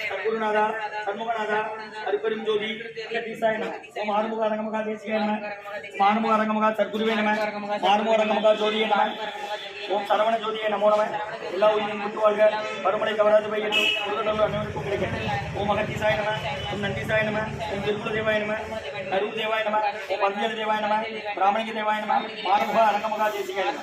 சத்குருநாதா சண்முகநாதா அருப்பெரும் ஜோதி ஜெகதீசாய நம. ஓம் ஆறுமுக அரங்கமகா தேசிகாய நம. மானுமுக அரங்கமகா சத்குருவே நம. மானுமுக அரங்கமகா ஜோதியே நம. ஓம் சரவண ஜோதியே நமோ நம. எல்லா உயிரின் முற்றுவாழ்க. பருமலை கவராது பையட்டும். முருகனோடு அனைவருக்கும் கிடைக்கும். ஓம் அகத்தீசாய நம. ஓம் நந்தீசாய நம. ஓம் திருக்குல தேவாய நம. கரு தேவாய நம. ஓம் பந்தியல தேவாய நம. பிராமணிக தேவாய நம. மானுமுக அரங்கமகா தேசிகாய நம.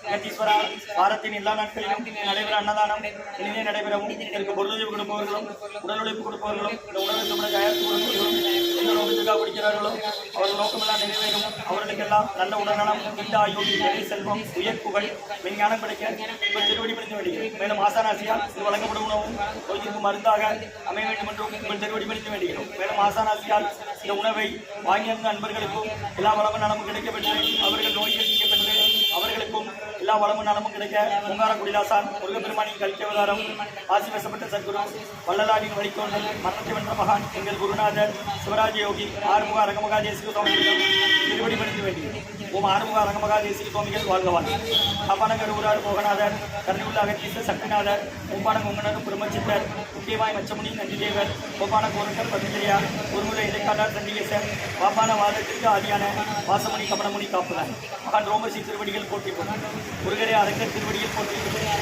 ஜெகதீஸ்வரா, வாரத்தின் எல்லா நாட்களிலும் நடைபெற அன்னதானம் இனிதே நடைபெறவும் இதற்கு பொருளுதவி கொடுப்பவர்களும் உடல் உழைப்பு கொடுப்பவர்களும் இந்த உணவை தமிழக தயாரித்து கொடுப்பவர்களும் எந்த நோக்கத்துக்காக பிடிக்கிறார்களோ அவர்கள் நோக்கமெல்லாம் நிறைவேறும். அவர்களுக்கெல்லாம் நல்ல உடல்நலம், நீண்ட ஆயுள், நிறை செல்வம், உயர் புகழ், விஞ்ஞானம் கிடைக்க உங்கள் திருவடி பணிந்து வேண்டுகிறேன். மேலும் ஆசானாசியால் இது வழங்கப்படும் உணவும் நோய்க்கு மருந்தாக அமைய வேண்டும் என்றும் உங்கள் திருவடி பணிந்து வேண்டுகிறோம். மேலும் ஆசானாசியால் இந்த உணவை வாங்கியிருந்த அன்பர்களுக்கும் எல்லா வளமும் நலமும் கிடைக்கப்பெற்று அவர்கள் நோய்கள் நீக்கப்பெற்று அவர்களுக்கும் எல்லா வளமும் நலமும் கிடைக்க ஓங்கார குடிலாசான் முருகப்பெருமானின் கல்வியவதாரம் ஆசி வசப்பட்ட சத்குரு வள்ளலாரின் வழித்தோன்றல் மரணத்தை வென்ற மகான் எங்கள் குருநாதர் சிவராஜ யோகி ஆறுமுக அரங்கமகா தேசிக சுவாமிகள் திருவடி பணிந்து வேண்டியது. ஓம் ஆறுமுக அரங்கமகா தேசிக சுவாமிகள் வாழ்கவான். அப்பானகர் ஊரார் மோகநாதர் கருணையுள்ள அகத்தீசர் சக்திநாதர் ஒப்பான கொங்கனர் பிரம்மச்சித்தர் முக்கியமாய் மச்சமுனி நந்திதேவர் கோப்பான கோரக்கர் பதஞ்சலியார் ஒருமுறை இடைக்காட்டார் சண்டிகேசர் பாப்பான வாதத்திற்கு ஆதியான வாசமணி கமலமுனி காப்புதான் மகான் ரோமசி திருவடிகள் போற்றி போகும். முருகரே அரங்கர் திருவடியில் போற்றி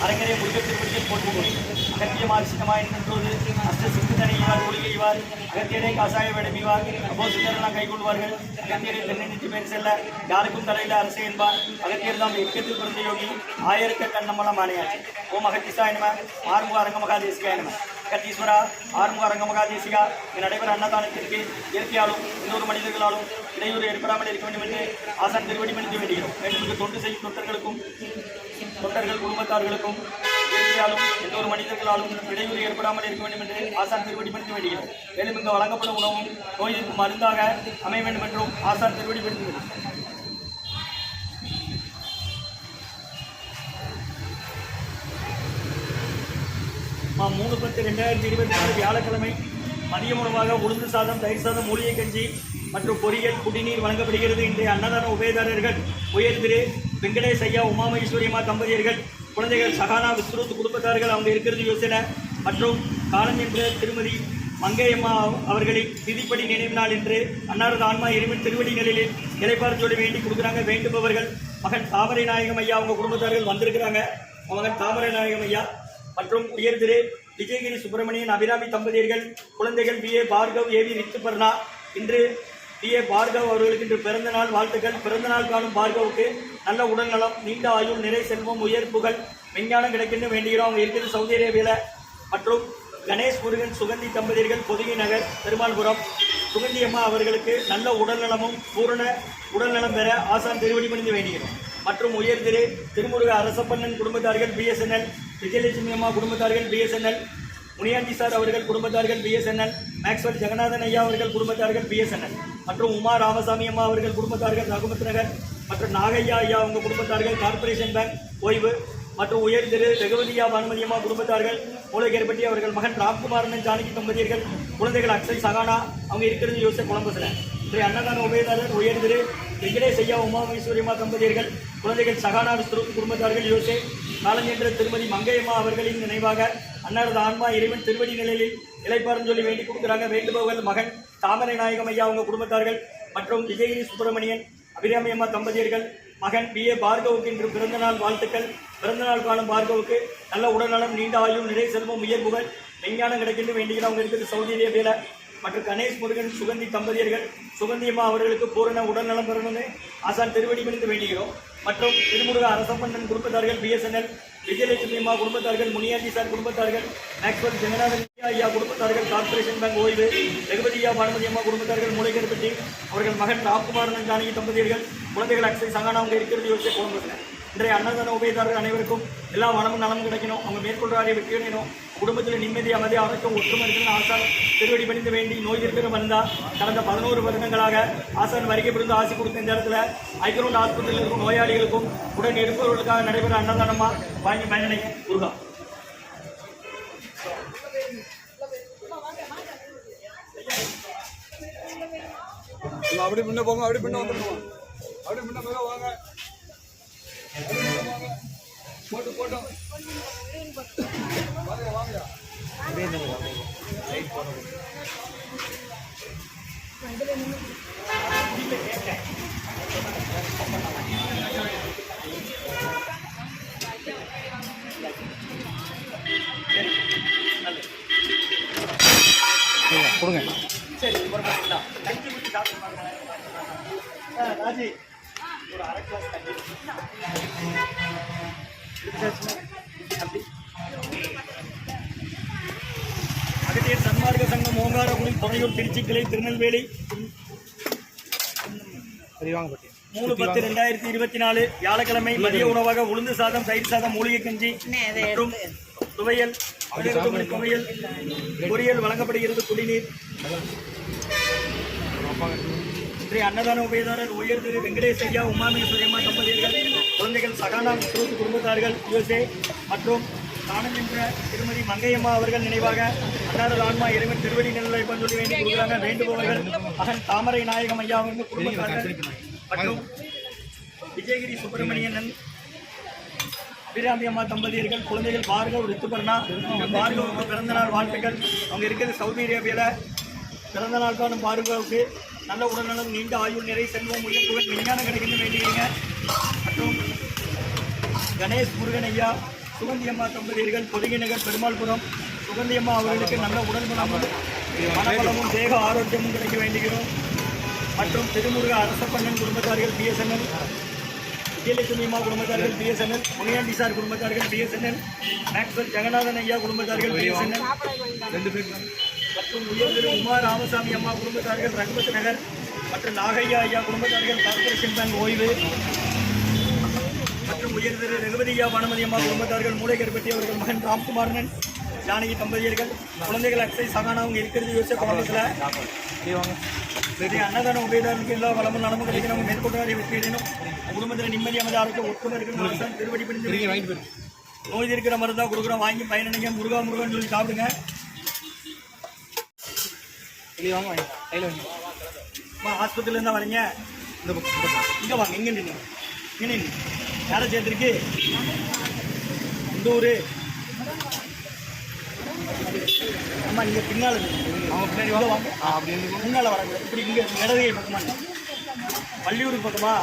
அரங்கரே முருகர் திருவடியில் போற்றி போகும். அகத்தியமாசிகமாய் நின்றோது அஷ்ட சிந்தனையார் ஒளிகைவார் அகத்தியரை காசாய வேடமிவார் அப்போசித்தரெல்லாம் கைகொள்வார்கள். அகத்தியரை தென்னெண்ணி பேர் செல்ல யாருக்கும் தலையில் அரசு என்பார். அகத்தியர் தான் எக்கத்தில் பிறந்த யோகி ஆயிரக்க கண்ணமலம் ஆணையாச்சு. ஓம் அகத்தீசாய நம. ஆறுமுக அரங்கமகா தேசிகாய நம. அகத்தீஸ்வரா, ஆறுமுக அரங்கமகா தேசிகா நடைபெற அன்னதானத்திற்கு இயற்கையாலும் இன்னொரு மனிதர்களாலும் இடையூறு ஏற்படாமல் இருக்க வேண்டும் என்று ஆசான் திருவடி பணிந்து வேண்டுகிறோம். மேலும் தொண்டு செய்யும் தொண்டர்கள் குடும்பத்தார்களுக்கும் இயற்கையாலும் இன்னொரு மனிதர்களாலும் இடையூறு ஏற்படாமல் இருக்க வேண்டும் என்று ஆசான் திருவடி பணிந்து வேண்டுகிறோம். மேலும் இங்கு வழங்கப்படும் உணவும் நோய்க்கு மருந்தாக அமைய வேண்டும் என்றும் ஆசான் திருவடி பணிந்து வேண்டுகிறோம். 3/10/2024 வியாழக்கிழமை மதிய உணவாக உளுந்து சாதம், தயிர் சாதம், மூலிகை கஞ்சி மற்றும் பொரியல், குடிநீர் வழங்கப்படுகிறது. இன்றைய அன்னதான உபயதாரர்கள் உயர் திரு வெங்கடேஷ் ஐயா, உமாமேஸ்வரியம்மா தம்பதியர்கள், குழந்தைகள் சகானா விஸ்ருத் குடும்பத்தார்கள் அவங்க இருக்கிறது யோசனை மற்றும் காலம் என்ற திருமதி மங்கையம்மா அவர்களின் விதிப்படி நினைவு நாள் என்று அன்னாரது ஆன்மா இறைவன் திருவடி நிலையில் இலைப்பாரத்தோடு வேண்டி கொடுக்குறாங்க. வேண்டுபவர்கள் மகன் தாமரை நாயகம் ஐயா அவங்க குடும்பத்தார்கள் வந்திருக்கிறாங்க. மகன் தாமரை நாயகம் ஐயா மற்றும் உயர் திரு விஜயகிரி சுப்பிரமணியன் அபிராமி தம்பதியர்கள் குழந்தைகள் BA பார்கவ், AV ரித்துபர்ணா. இன்று BA பார்கவ் அவர்களுக்கு இன்று பிறந்த நாள் வாழ்த்துக்கள். பிறந்த நாள் காணும் பார்கவுக்கு நல்ல உடல்நலம், நீண்ட ஆயுள், நிறை செல்வம், உயர் புகழ், விஞ்ஞானம் கிடைக்குன்னு வேண்டுகிறோம். அவங்க இருக்கிறது சவுதி அரேபியாவில். மற்றும் கணேஷ் முருகன் சுகந்தி தம்பதியர்கள் பொதுகை நகர் பெருமாள்புரம். சுகந்தி அம்மா அவர்களுக்கு நல்ல உடல்நலமும் பூரண உடல்நலம் பெற ஆசான் திருவடி பணிந்து வேண்டுகிறோம். மற்றும் உயர் திரு திருமுருக அரசப்பண்ணன் குடும்பத்தார்கள் BSNL, விஜயலட்சுமி அம்மா குடும்பத்தார்கள் BSNL, முனியாண்டி சார் அவர்கள் குடும்பத்தார்கள் BSNL, மேக்ஸ்வெல் ஜெகநாதன் ஐயா அவர்கள் குடும்பத்தார்கள் BSNL மற்றும் உமா ராமசாமி அம்மா அவர்கள் குடும்பத்தார்கள் ரகுமத் நகர் மற்றும் நாகையா ஐயா அவங்க குடும்பத்தார்கள் கார்பரேஷன் பேங்க் ஓய்வு மற்றும் உயர் திரு ரகுவதியா பானுமதி அம்மா குடும்பத்தார்கள் மூலகேர்பட்டி அவர்கள் மகன் ராம்குமாரன் ஜானகி தம்பதியர்கள் குழந்தைகள் அக்ஷய் சகானா அவங்க இருக்கிறது யோசிச்ச குழம்புல. இன்றைய அன்னதான உபயதாரர் உயர் திரு வெங்கடேஷ் ஐயா, உமாமேஸ்வரியம்மா தம்பதியர்கள் குழந்தைகள் சகானா விஸ்ருத் குடும்பத்தார்கள் யோசே காலஞ்சென்ற திருமதி மங்கையம்மா அவர்களின் நினைவாக அன்னாரது ஆன்மா இறைவன் திருவடி நிலையில் இலைப்பாரம் சொல்லி வேண்டி கொடுக்குறாங்க. வேண்டுபவர்கள் மகன் தாமரை நாயகம் ஐயா அவங்க குடும்பத்தார்கள் மற்றும் விஜயகிரி சுப்பிரமணியன் அபிராமி அம்மா தம்பதியர்கள் மகன் BA பார்கவுக்கு இன்று பிறந்த நாள் வாழ்த்துக்கள். பிறந்த நாள் காலம் பார்கவுக்கு நல்ல உடல்நலம், நீண்ட ஆயுள், நிறை செல்வம், உயர் புகழ், விஞ்ஞானம் கிடைக்கின்ற வேண்டுகிறோம். அவங்க இருக்கிறது சவுதி அரேபியாவில். மற்றும் கணேஷ் முருகன் சுகந்தி தம்பதியர்கள் சுகந்தி அம்மா அவர்களுக்கு பூரண உடல்நலம் பெறணும்னு ஆசான் திருவடி பணிந்து வேண்டுகிறோம். மற்றும் திருமுருக அரசப்பண்ணன் குடும்பத்தார்கள் BSNL, விஜயலட்சுமி அம்மா குடும்பத்தார்கள், முனியாண்டி சார் குடும்பத்தார்கள், மேக்ஸ்வெல் ஜெகநாதன் ஐயா குடும்பத்தார்கள், கார்பரேஷன் பேங்க் ஓய்வு, ரகுபதியா பானுமதி அம்மா குடும்பத்தார்கள் மூலகேர்பட்டி அவர்கள் மகன் ராம்குமாரன் ஜானகி தம்பதியர்கள் குழந்தைகள் அக்ஷய் சகானா அவங்க இருக்கிறது யோசிச்ச குழம்புல. இன்றைய அன்னதான உபயதாரர்கள் அனைவருக்கும் எல்லா வளமும் நலமும் கிடைக்கணும். அவங்க மேற்கொள்றாரே வெற்றியணும். குடும்பத்தில் நிம்மதி, அமைதி, அவருக்கும் ஒற்றுமை இருக்குன்னு ஆசான் திருவடி பணிந்து வேண்டி நோய் இருக்கிற வந்தா கடந்த 11 வருடங்களாக ஆசான் வருகை புரிந்து ஆசி கொடுத்த இந்த இடத்துல ஐக்ரௌண்ட் ஆஸ்பத்திரியில் இருக்கும் நோயாளிகளுக்கும் உடன் எடுப்பவர்களுக்காக நடைபெற அன்னதானமா வாங்கி பயனடை முருகா. அப்படி முன்ன போங்க, அப்படி முன்ன வந்துடுவோம், அப்படி முன்ன போக வாங்க, போட்டு போட்டோம் வாங்க வாங்க. கொடுங்க. சரி பொறுமைங்களா கஞ்சி குடிச்சு சாப்பிட்டு ராஜி ஒரு அரை கிளாஸ் கஞ்சி அகத்தியர் சன்மார்க்க சங்கம் ஓங்காரகுடி துறையூர் திருச்சி கிளை திருநெல்வேலி 3/10/2024 வியாழக்கிழமை மதிய உணவாக உளுந்து சாதம், தயிர் சாதம், மூலிகை கஞ்சி மற்றும் துவையல், துவையல், பொரியல் வழங்கப்படுகிறது. குடிநீர். இன்றைய அன்னதான உபயதாரர் உயர் திரு வெங்கடேஷ் ஐயா, உமாமேஸ்வரி அம்மா தம்பதியர்கள், குழந்தைகள் சகானா முஸ்லூத் குடும்பத்தார்கள் USA மற்றும் தானம் என்ற திருமதி மங்கையம்மா அவர்கள் நினைவாக அன்னாரது ஆன்மா இறைவன் திருவடி நிலை சொல்லி வேண்டி கொடுக்குறாங்க. வேண்டுபவர்கள் மகன் தாமரை நாயகம் ஐயா அவர்கள் குடும்பத்தார்கள் மற்றும் விஜயகிரி சுப்பிரமணியன் அபிராமி அம்மா தம்பதியர்கள், குழந்தைகள் பார்கவ் ரித்துபர்ணா பார்கவுக்கு பிறந்தநாள் வாழ்த்துக்கள். அவங்க இருக்கிறது சவுதி அரேபியாவில். பிறந்த நாள் காணும் பார்கவுக்கு நல்ல உடல்நலம், நீண்ட ஆயுள், நிறை, செல்வம், உயர்வுகள், விஞ்ஞானம் கிடைக்கணும் வேண்டியீங்க. மற்றும் கணேஷ் முருகன் ஐயா, சுகந்தி அம்மா தம்பதியர்கள், பொதுகை நகர் பெருமாள்புரம். சுகந்தி அம்மா அவர்களுக்கு நல்ல உடல் குணமும் மனபலமும் தேக ஆரோக்கியமும் கிடைக்க வேண்டுகிறோம். மற்றும் திருமுருக அரசப்பண்ணன் குடும்பத்தார்கள் BSNL, விஜயலட்சுமி அம்மா குடும்பத்தார்கள் BSNL, முனியாண்டி சார் குடும்பத்தார்கள் BSNL, மேக்ஸ்வெல் ஜெகநாதன் ஐயா குடும்பத்தார்கள் BSNL மற்றும் உயர் திரு உமா ராமசாமி அம்மா குடும்பத்தார்கள் ரகுபத் நகர் மற்றும் நாகையா ஐயா குடும்பத்தார்கள் கார்பரேஷன் பேங்க் ஓய்வு மற்றும் உயர் திரு ரகுபதியா வனமதி அம்மா குடும்பத்தார்கள் மூளைக்கருப்பட்டி அவர்கள் மகன் ராம்குமாரன் ஜானகி தம்பதியர்கள், குழந்தைகள் அக்ஷய் சகானா அவங்க இருக்கிறது யோசிச்ச குடும்பத்தில் அன்னதான உபயதாரனுக்கு எல்லா வளமும் நலமும் கிடைக்கணும். மேற்கொண்டு வெற்றியிடணும். குடும்பத்தில் நிம்மதி அமைதி ஆரோக்கியம் ஒற்றுமை இருக்கணும். திருவடி பிடிந்து நோய் இருக்கிற மருந்தா கொடுக்குறோம், வாங்கி பயனடைங்க. முருகா முருகன் சொல்லி சாப்பிடுங்க. ஆஸ்பத்திரியில இருந்தா வரீங்க, இங்க வாங்க. இங்க நின்று யாரை சேர்த்துருக்கு? இந்த ஊரு ஆமா. நீங்க பின்னால அவங்க பின்னாடி வாங்க. முன்னால வராங்க. இப்படி இங்க இடதுகை பக்கமா, பள்ளியூருக்கு பக்கமா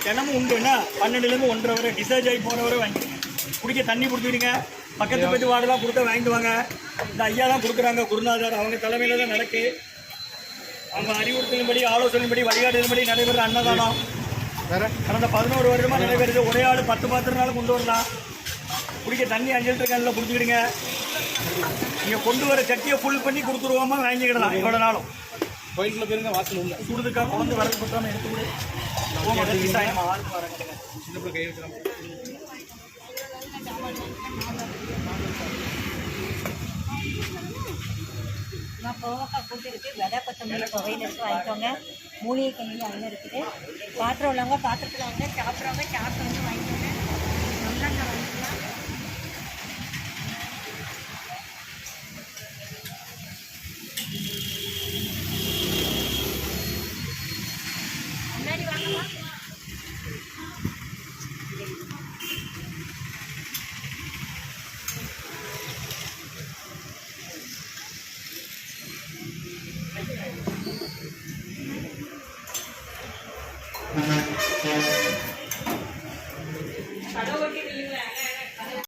தினமும் உண்டு. என்ன 12லேருந்து 1:30 வரை டிஸ்சார்ஜ் ஆகி போறவரை வாங்கிடுங்க. குடிக்க தண்ணி கொடுத்துடுங்க. பக்கத்து போய்ட்டு வாடெல்லாம் கொடுத்தா வாங்கிட்டு வாங்க. இந்த ஐயா தான் கொடுக்குறாங்க, குருநாதர். அவங்க தலைமையில தான் நடக்கு. அவங்க அறிவுறுத்தலின்படி, ஆலோசனைப்படி, வழிகாட்டுதலின்படி நடைபெற அன்னதானம் கடந்த 11 வருடமா நடைபெறுது. ஒரே ஆள் 10 பாத்திரனாலும் கொண்டு வரலாம். குடிக்க தண்ணி 5 லிட்டர் கேனில் கொடுத்துக்கிடுங்க. நீங்கள் கொண்டு வர சட்டியை ஃபுல் பண்ணி கொடுத்துருவோமா, வாங்கிக்கிடலாம். எவ்வளோ நாளும் கோயிலுக்குள்ள போயிருங்க. வாசல் உள்ள சுடுதுக்கா குழந்தை வரது பற்றாமல் எடுத்துக்கிடு. சின்ன பிள்ளை கை வைக்கிறாங்க. கோவக்காய் கூட்டு இருக்குது, விதை கொத்தமல்லி துவையில் இருக்குது, வாங்கிக்கோங்க. மூலிகை கஞ்சி அதில் இருக்குது. பாத்திரம் உள்ளவங்க பாத்திரத்தில் வாங்க, சாப்பிட்றவங்க சாப்பிட்டு வந்து வாங்கிக்கோங்க. நல்லா வாங்கிக்கலாம். முன்னாடி வாங்கலாம். கடவுள்